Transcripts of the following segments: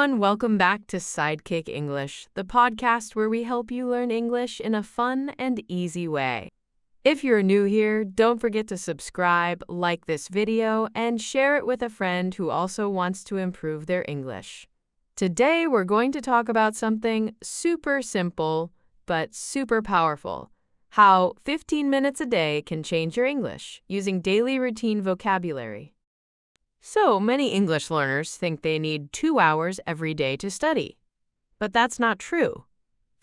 everyone, welcome back to Sidekick English, the podcast where we help you learn English in a fun and easy way. If you're new here, don't forget to subscribe, like this video, and share it with a friend who also wants to improve their English. Today, we're going to talk about something super simple but super powerful: how 15 minutes a day can change your English using daily routine vocabulary. So many English learners think they need 2 hours every day to study. But that's not true.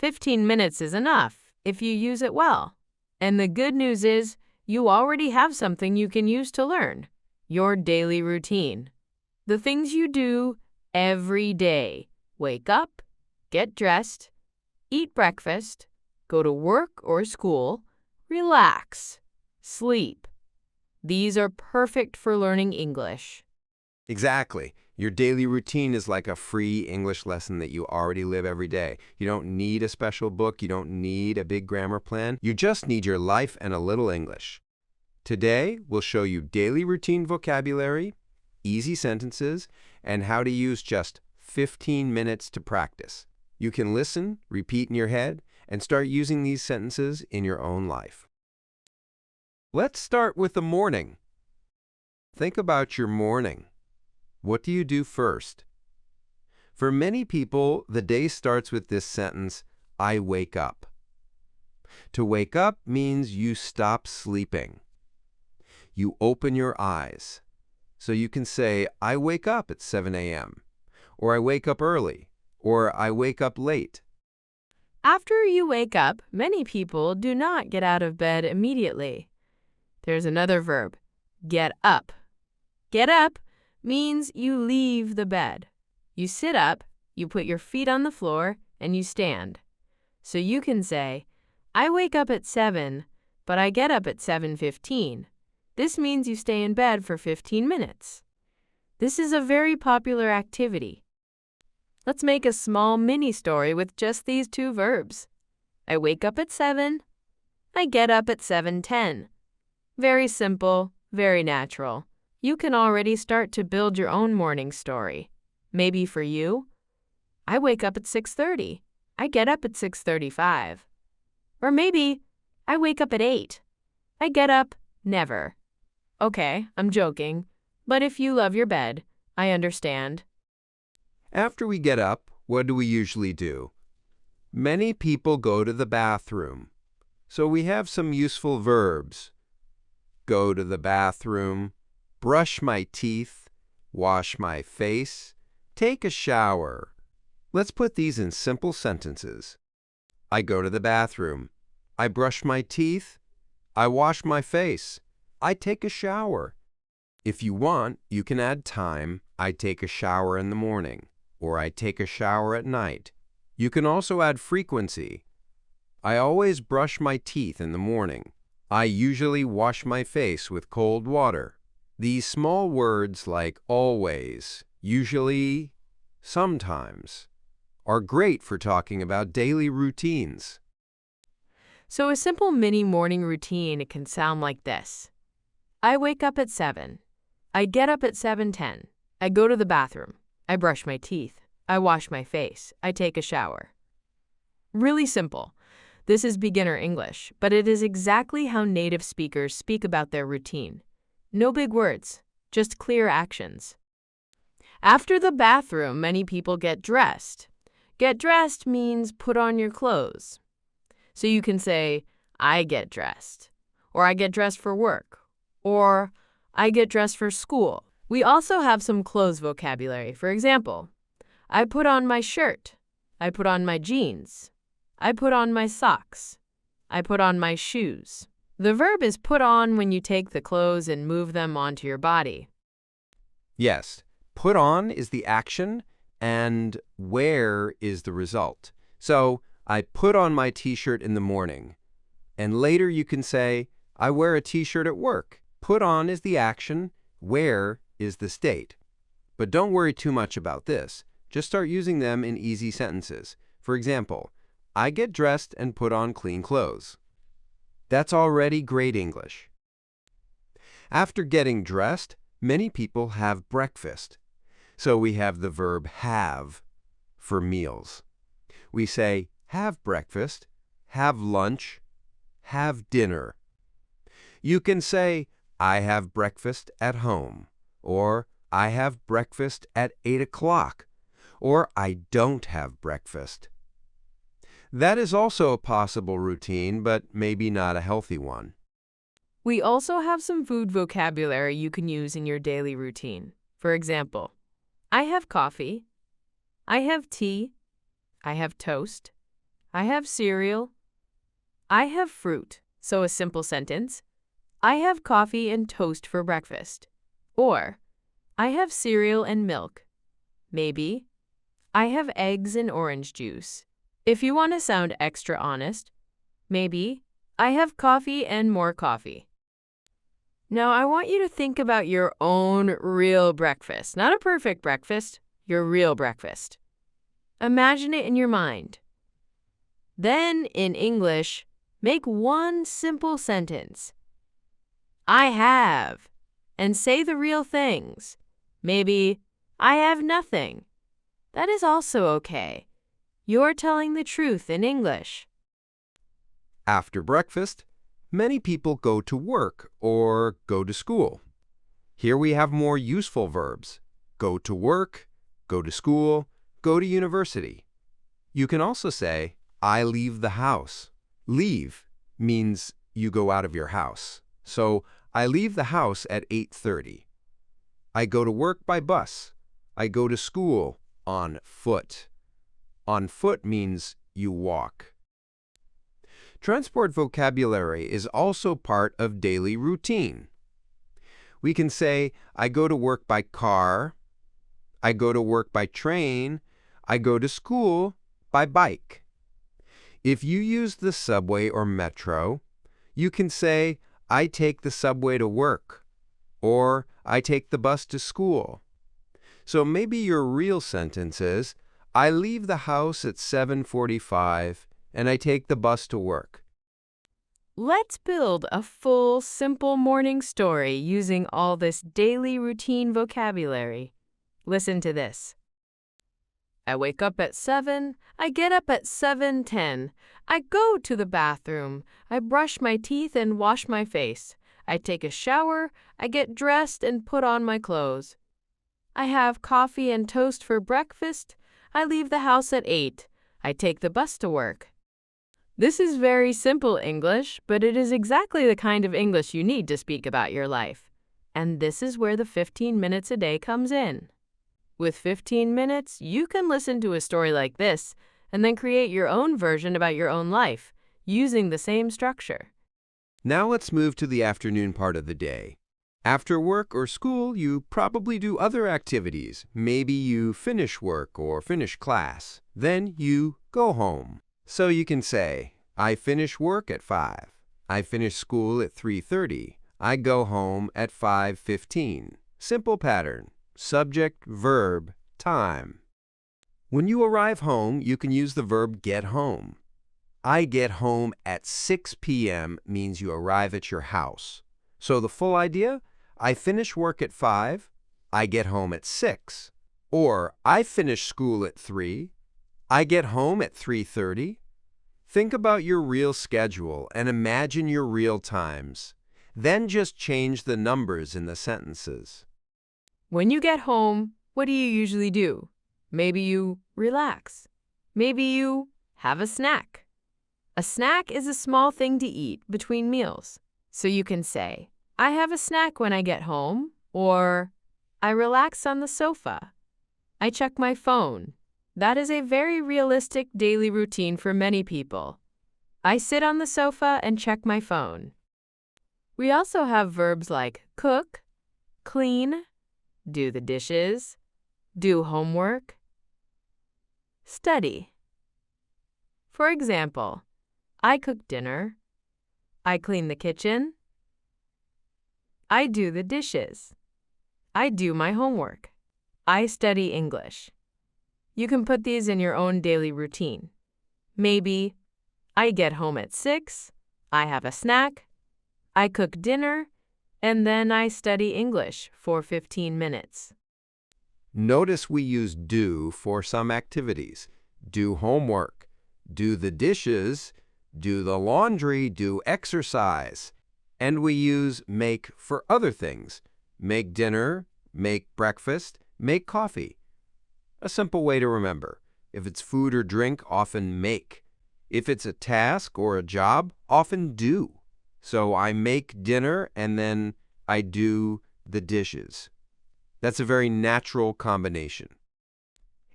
15 minutes is enough if you use it well. And the good news is, you already have something you can use to learn: your daily routine. The things you do every day: wake up, get dressed, eat breakfast, go to work or school, relax, sleep. These are perfect for learning English. Exactly. Your daily routine is like a free English lesson that you already live every day. You don't need a special book. You don't need a big grammar plan. You just need your life and a little English. Today, we'll show you daily routine vocabulary, easy sentences, and how to use just 15 minutes to practice. You can listen, repeat in your head, and start using these sentences in your own life. Let's start with the morning. Think about your morning. What do you do first? For many people, the day starts with this sentence, I wake up. To wake up means you stop sleeping. You open your eyes. So you can say, I wake up at 7 a.m., or I wake up early, or I wake up late. After you wake up, many people do not get out of bed immediately. There's another verb, get up. Get up means you leave the bed. You sit up, you put your feet on the floor, and you stand. So you can say, I wake up at 7, but I get up at 7:15. This means you stay in bed for 15 minutes. This is a very popular activity. Let's make a small mini story with just these two verbs. I wake up at 7. I get up at 7:10. Very simple, very natural. You can already start to build your own morning story. Maybe for you, I wake up at 6:30. I get up at 6:35. Or maybe I wake up at 8. I get up never. Okay, I'm joking, but if you love your bed, I understand. After we get up, what do we usually do? Many people go to the bathroom. So we have some useful verbs. Go to the bathroom, brush my teeth, wash my face, take a shower. Let's put these in simple sentences. I go to the bathroom. I brush my teeth. I wash my face. I take a shower. If you want, you can add time. I take a shower in the morning, or I take a shower at night. You can also add frequency. I always brush my teeth in the morning. I usually wash my face with cold water. These small words like always, usually, sometimes are great for talking about daily routines. So a simple mini morning routine can sound like this. I wake up at 7. I get up at 7:10. I go to the bathroom. I brush my teeth. I wash my face. I take a shower. Really simple. This is beginner English, but it is exactly how native speakers speak about their routine. No big words, just clear actions. After the bathroom, many people get dressed. Get dressed means put on your clothes. So you can say, I get dressed, or I get dressed for work, or I get dressed for school. We also have some clothes vocabulary. For example, I put on my shirt. I put on my jeans. I put on my socks. I put on my shoes. The verb is put on when you take the clothes and move them onto your body. Yes, put on is the action and wear is the result. So, I put on my t-shirt in the morning. And later you can say, I wear a t-shirt at work. Put on is the action, wear is the state. But don't worry too much about this. Just start using them in easy sentences. For example, I get dressed and put on clean clothes. That's already great English. After getting dressed, many people have breakfast. So we have the verb have. for meals. We say, have breakfast, have lunch, have dinner. You can say, I have breakfast at home, or I have breakfast at 8 o'clock, or I don't have breakfast. That is also a possible routine, but maybe not a healthy one. We also have some food vocabulary you can use in your daily routine. For example, I have coffee, I have tea, I have toast, I have cereal, I have fruit. So a simple sentence, I have coffee and toast for breakfast. Or, I have cereal and milk. Maybe, I have eggs and orange juice. If you want to sound extra honest, maybe, I have coffee and more coffee. Now, I want you to think about your own real breakfast. Not a perfect breakfast, your real breakfast. Imagine it in your mind. Then, in English, make one simple sentence. I have, and say the real things. Maybe, I have nothing. That is also okay. You're telling the truth in English. After breakfast, many people go to work or go to school. Here we have more useful verbs. Go to work, go to school, go to university. You can also say, I leave the house. Leave means you go out of your house. So, I leave the house at 8:30. I go to work by bus. I go to school on foot. On foot means you walk. Transport vocabulary is also part of daily routine. We can say, I go to work by car, I go to work by train, I go to school by bike. If you use the subway or metro, you can say, I take the subway to work, or I take the bus to school. So maybe your real sentence is, I leave the house at 7:45 and I take the bus to work. Let's build a full, simple morning story using all this daily routine vocabulary. Listen to this. I wake up at 7. I get up at 7:10. I go to the bathroom. I brush my teeth and wash my face. I take a shower. I get dressed and put on my clothes. I have coffee and toast for breakfast. I leave the house at 8. I take the bus to work. This is very simple English, but it is exactly the kind of English you need to speak about your life. And this is where the 15 minutes a day comes in. With 15 minutes, you can listen to a story like this and then create your own version about your own life using the same structure. Now let's move to the afternoon part of the day. After work or school, you probably do other activities. Maybe you finish work or finish class. Then you go home. So you can say, I finish work at 5. I finish school at 3:30. I go home at 5:15. Simple pattern. Subject, verb, time. When you arrive home, you can use the verb get home. I get home at 6 p.m. means you arrive at your house. So the full idea? I finish work at 5. I get home at 6. Or I finish school at 3. I get home at 3:30. Think about your real schedule and imagine your real times. Then just change the numbers in the sentences. When you get home, what do you usually do? Maybe you relax. Maybe you have a snack. A snack is a small thing to eat between meals. So you can say, I have a snack when I get home, or I relax on the sofa. I check my phone. That is a very realistic daily routine for many people. I sit on the sofa and check my phone. We also have verbs like cook, clean, do the dishes, do homework, study. For example, I cook dinner, I clean the kitchen, I do the dishes, I do my homework, I study English. You can put these in your own daily routine. Maybe, I get home at 6, I have a snack, I cook dinner, and then I study English for 15 minutes. Notice we use do for some activities. Do homework, do the dishes, do the laundry, do exercise. And we use make for other things. Make dinner, make breakfast, make coffee. A simple way to remember. If it's food or drink, often make. If it's a task or a job, often do. So I make dinner and then I do the dishes. That's a very natural combination.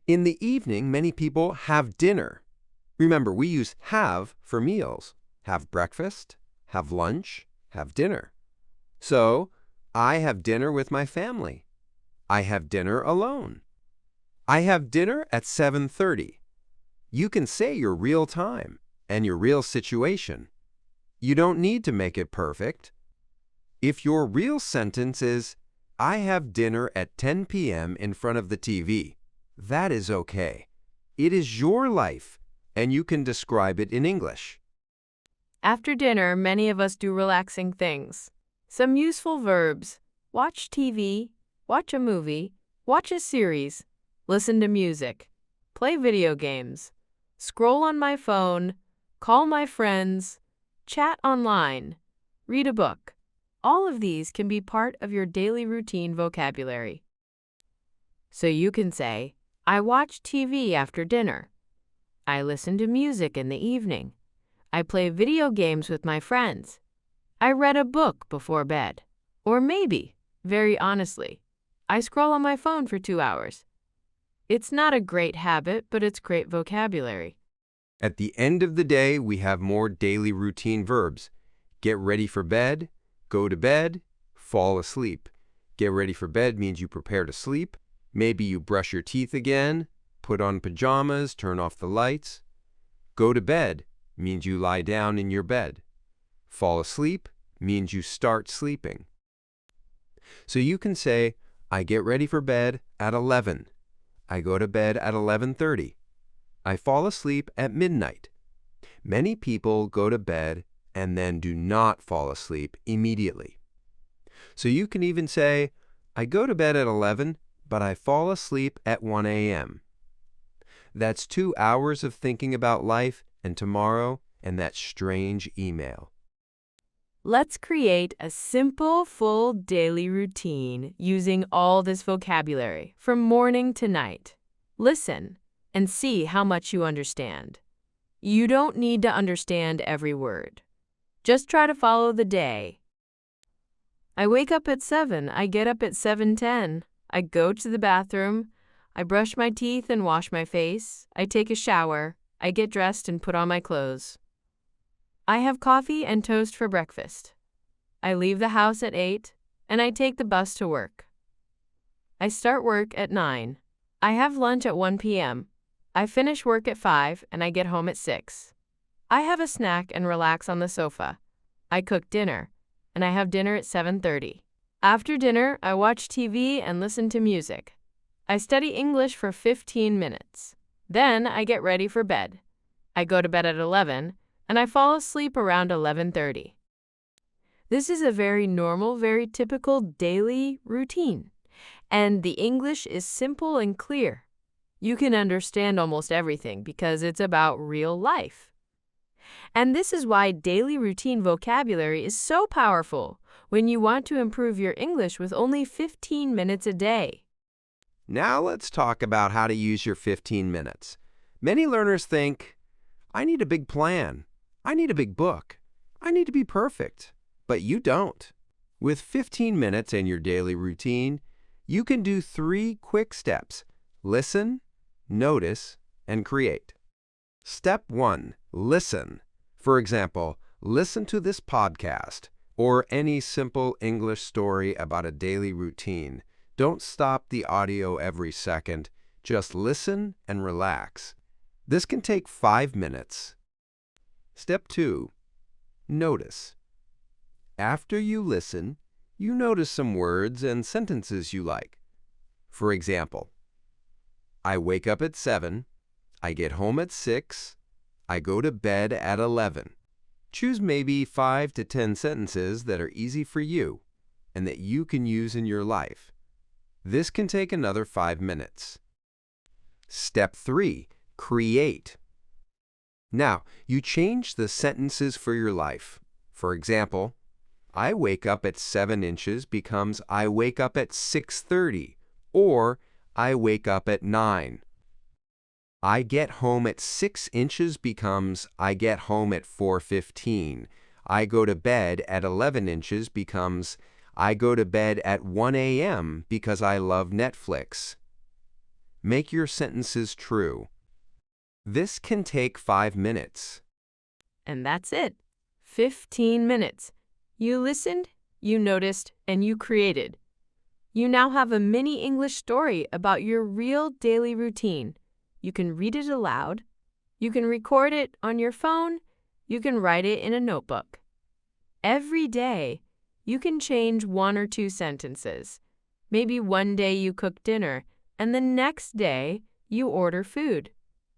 In the evening, many people have dinner. Remember, we use have for meals. Have breakfast, have lunch, have dinner. So, I have dinner with my family. I have dinner alone. I have dinner at 7:30. You can say your real time and your real situation. You don't need to make it perfect. If your real sentence is, I have dinner at 10 p.m. in front of the TV, that is okay. It is your life, and you can describe it in English. After dinner, many of us do relaxing things. Some useful verbs: watch TV, watch a movie, watch a series, listen to music, play video games, scroll on my phone, call my friends, chat online, read a book. All of these can be part of your daily routine vocabulary. So you can say, I watch TV after dinner. I listen to music in the evening. I play video games with my friends. I read a book before bed. Or maybe, very honestly, I scroll on my phone for 2 hours. It's not a great habit, but it's great vocabulary. At the end of the day, we have more daily routine verbs. Get ready for bed, go to bed, fall asleep. Get ready for bed means you prepare to sleep. Maybe you brush your teeth again, put on pajamas, turn off the lights. Go to bed means you lie down in your bed. Fall asleep means you start sleeping. So you can say, I get ready for bed at 11. I go to bed at 11:30. I fall asleep at midnight. Many people go to bed and then do not fall asleep immediately. So you can even say, I go to bed at 11, but I fall asleep at 1 a.m. That's 2 hours of thinking about life and tomorrow and that strange email. Let's create a simple, full daily routine using all this vocabulary from morning to night. Listen and see how much you understand. You don't need to understand every word. Just try to follow the day. I wake up at 7. I get up at 7:10. I go to the bathroom. I brush my teeth and wash my face. I take a shower. I get dressed and put on my clothes. I have coffee and toast for breakfast. I leave the house at 8, and I take the bus to work. I start work at 9. I have lunch at 1 p.m. I finish work at 5, and I get home at 6. I have a snack and relax on the sofa. I cook dinner, and I have dinner at 7:30. After dinner, I watch TV and listen to music. I study English for 15 minutes. Then I get ready for bed. I go to bed at 11, and I fall asleep around 11:30. This is a very normal, very typical daily routine, and the English is simple and clear. You can understand almost everything because it's about real life. And this is why daily routine vocabulary is so powerful when you want to improve your English with only 15 minutes a day. Now let's talk about how to use your 15 minutes. Many learners think, I need a big plan. I need a big book. I need to be perfect. But you don't. With 15 minutes in your daily routine, you can do 3 quick steps. Listen, notice, and create. Step 1. Listen. For example, listen to this podcast or any simple English story about a daily routine. Don't stop the audio every second. Just listen and relax. This can take 5 minutes. Step 2. Notice. After you listen, you notice some words and sentences you like. For example, I wake up at 7, I get home at 6, I go to bed at 11. Choose maybe 5 to 10 sentences that are easy for you and that you can use in your life. This can take another 5 minutes. Step 3. Create. Now, you change the sentences for your life. For example, I wake up at 7 inches becomes I wake up at 6:30, or I wake up at 9. I get home at 6 inches becomes I get home at 4:15. I go to bed at 11 inches becomes I go to bed at 1 a.m. because I love Netflix. Make your sentences true. This can take 5 minutes. And that's it. 15 minutes. You listened, you noticed, and you created. You now have a mini English story about your real daily routine. You can read it aloud. You can record it on your phone. You can write it in a notebook. Every day, you can change 1 or 2 sentences. Maybe one day you cook dinner, and the next day you order food.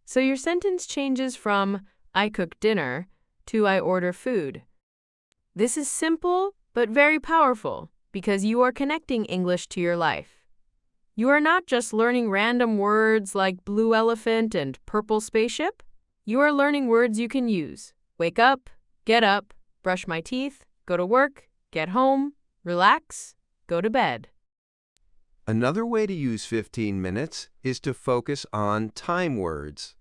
So your sentence changes from I cook dinner to I order food. This is simple but very powerful because you are connecting English to your life. You are not just learning random words like blue elephant and purple spaceship. You are learning words you can use. Wake up, get up, brush my teeth, go to work, get home, relax, go to bed. Another way to use 15 minutes is to focus on time words.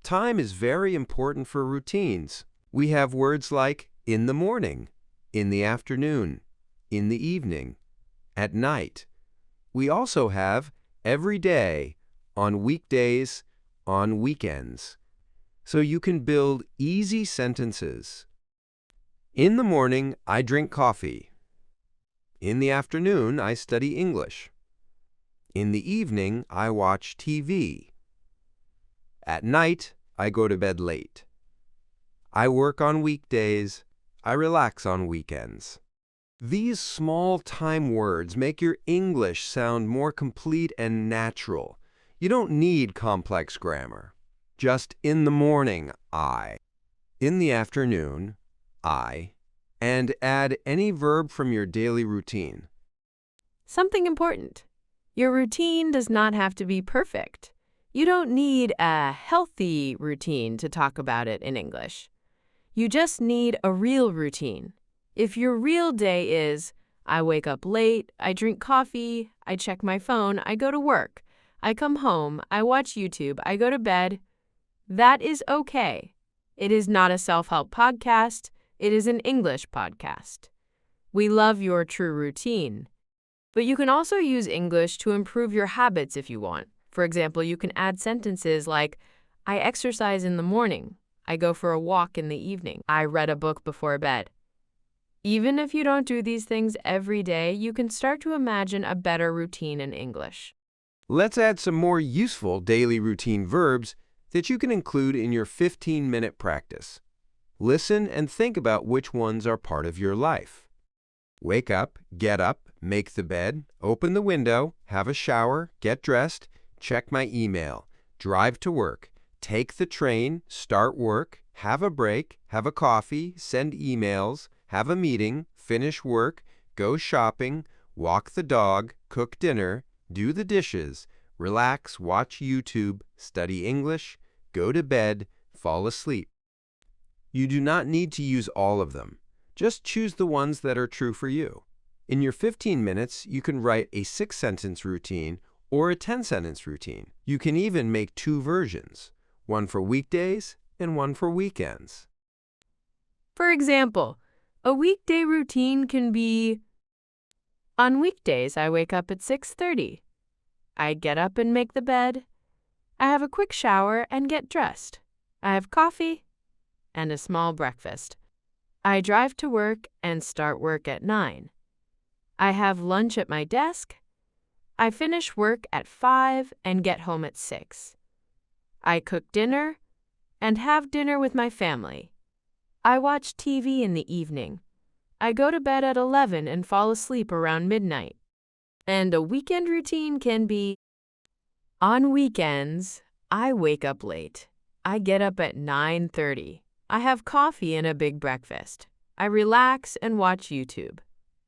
Time is very important for routines. We have words like in the morning, in the afternoon, in the evening, at night. We also have every day, on weekdays, on weekends. So you can build easy sentences. In the morning, I drink coffee. In the afternoon, I study English. In the evening, I watch TV. At night, I go to bed late. I work on weekdays. I relax on weekends. These small time words make your English sound more complete and natural. You don't need complex grammar. Just in the morning, I. In the afternoon, I. And add any verb from your daily routine. Something important. Your routine does not have to be perfect. You don't need a healthy routine to talk about it in English. You just need a real routine. If your real day is, I wake up late, I drink coffee, I check my phone, I go to work, I come home, I watch YouTube, I go to bed, that is okay. It is not a self-help podcast. It is an English podcast. We love your true routine. But you can also use English to improve your habits if you want. For example, you can add sentences like, I exercise in the morning, I go for a walk in the evening, I read a book before bed. Even if you don't do these things every day, you can start to imagine a better routine in English. Let's add some more useful daily routine verbs that you can include in your 15-minute practice. Listen and think about which ones are part of your life. Wake up, get up, make the bed, open the window, have a shower, get dressed, check my email, drive to work, take the train, start work, have a break, have a coffee, send emails, have a meeting, finish work, go shopping, walk the dog, cook dinner, do the dishes, relax, watch YouTube, study English, go to bed, fall asleep. You do not need to use all of them. Just choose the ones that are true for you. In your 15 minutes, you can write a 6-sentence routine or a 10-sentence routine. You can even make 2 versions, one for weekdays and one for weekends. For example, a weekday routine can be, on weekdays, I wake up at 6:30. I get up and make the bed. I have a quick shower and get dressed. I have coffee and a small breakfast. I drive to work and start work at 9. I have lunch at my desk. I finish work at 5 and get home at 6. I cook dinner and have dinner with my family. I watch TV in the evening. I go to bed at 11 and fall asleep around midnight. And a weekend routine can be, on weekends, I wake up late. I get up at 9:30. I have coffee and a big breakfast. I relax and watch YouTube.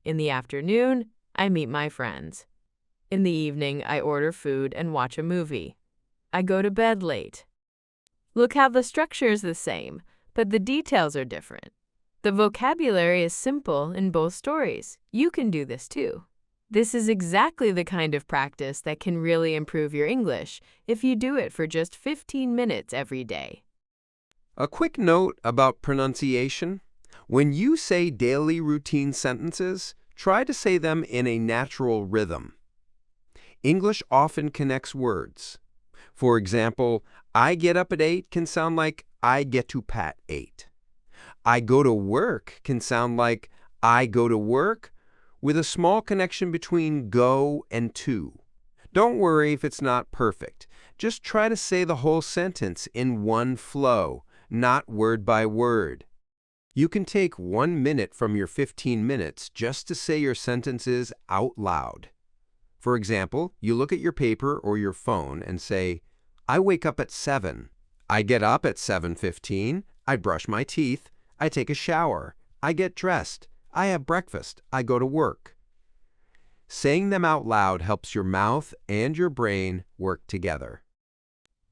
In the afternoon, I meet my friends. In the evening, I order food and watch a movie. I go to bed late. Look how the structure is the same, but the details are different. The vocabulary is simple in both stories. You can do this too. This is exactly the kind of practice that can really improve your English if you do it for just 15 minutes every day. A quick note about pronunciation. When you say daily routine sentences, try to say them in a natural rhythm. English often connects words. For example, I get up at 8 can sound like I get to pat 8. I go to work can sound like I go to work, with a small connection between go and to. Don't worry if it's not perfect. Just try to say the whole sentence in one flow, not word by word. You can take 1 minute from your 15 minutes just to say your sentences out loud. For example, you look at your paper or your phone and say, I wake up at 7. I get up at 7:15. I brush my teeth. I take a shower. I get dressed. I have breakfast. I go to work. Saying them out loud helps your mouth and your brain work together.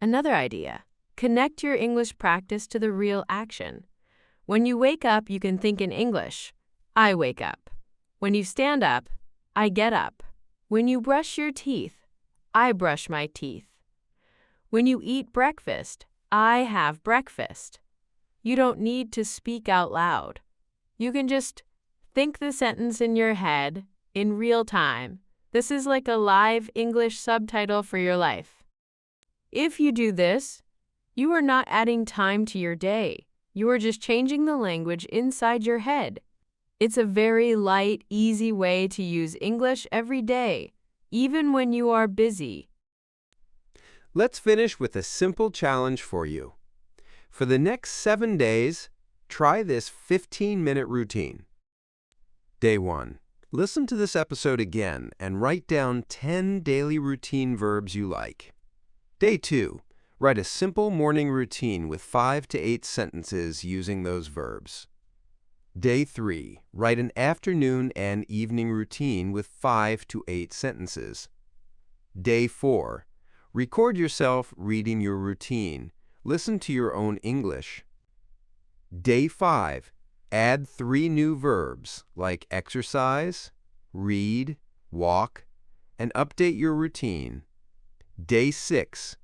Another idea: connect your English practice to the real action. When you wake up, you can think in English. I wake up. When you stand up, I get up. When you brush your teeth, I brush my teeth. When you eat breakfast, I have breakfast. You don't need to speak out loud. You can just think the sentence in your head in real time. This is like a live English subtitle for your life. If you do this, you are not adding time to your day. You are just changing the language inside your head. It's a very light, easy way to use English every day, even when you are busy. Let's finish with a simple challenge for you. For the next 7 days, try this 15-minute routine. Day 1. Listen to this episode again and write down 10 daily routine verbs you like. Day 2. Write a simple morning routine with 5 to 8 sentences using those verbs. Day 3. Write an afternoon and evening routine with 5 to 8 sentences. Day 4. Record yourself reading your routine. Listen to your own English. Day 5. Add 3 new verbs like exercise, read, walk, and update your routine. Day 6.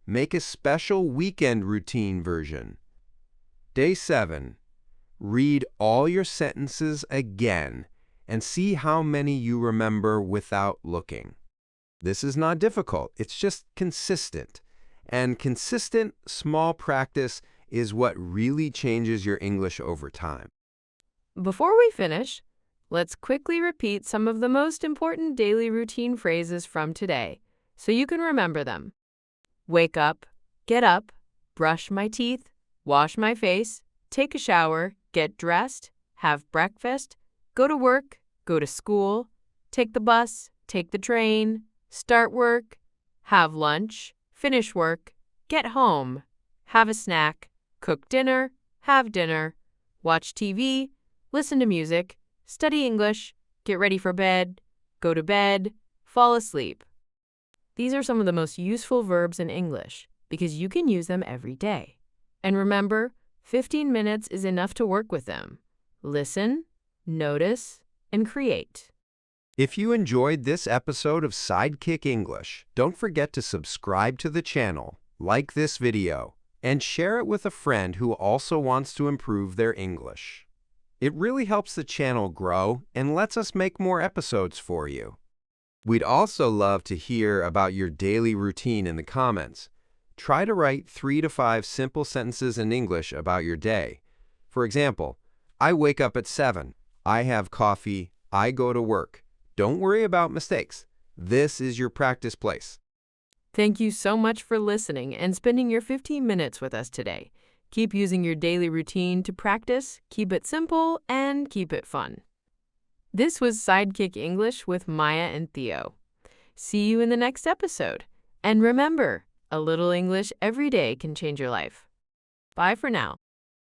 Make a special weekend routine version. Day 7. Read all your sentences again and see how many you remember without looking. This is not difficult, it's just consistent. And consistent, small practice is what really changes your English over time. Before we finish, let's quickly repeat some of the most important daily routine phrases from today so you can remember them. Wake up, get up, brush my teeth, wash my face, take a shower, get dressed, have breakfast, go to work, go to school, take the bus, take the train, start work, have lunch, finish work, get home, have a snack, cook dinner, have dinner, watch TV, listen to music, study English, get ready for bed, go to bed, fall asleep. These are some of the most useful verbs in English because you can use them every day. And remember, 15 minutes is enough to work with them. Listen, notice, and create. If you enjoyed this episode of Sidekick English, don't forget to subscribe to the channel, like this video, and share it with a friend who also wants to improve their English. It really helps the channel grow and lets us make more episodes for you. We'd also love to hear about your daily routine in the comments. Try to write 3 to 5 simple sentences in English about your day. For example, I wake up at 7. I have coffee. I go to work. Don't worry about mistakes. This is your practice place. Thank you so much for listening and spending your 15 minutes with us today. Keep using your daily routine to practice, keep it simple, and keep it fun. This was Sidekick English with Maya and Theo. See you in the next episode. And remember, a little English every day can change your life. Bye for now.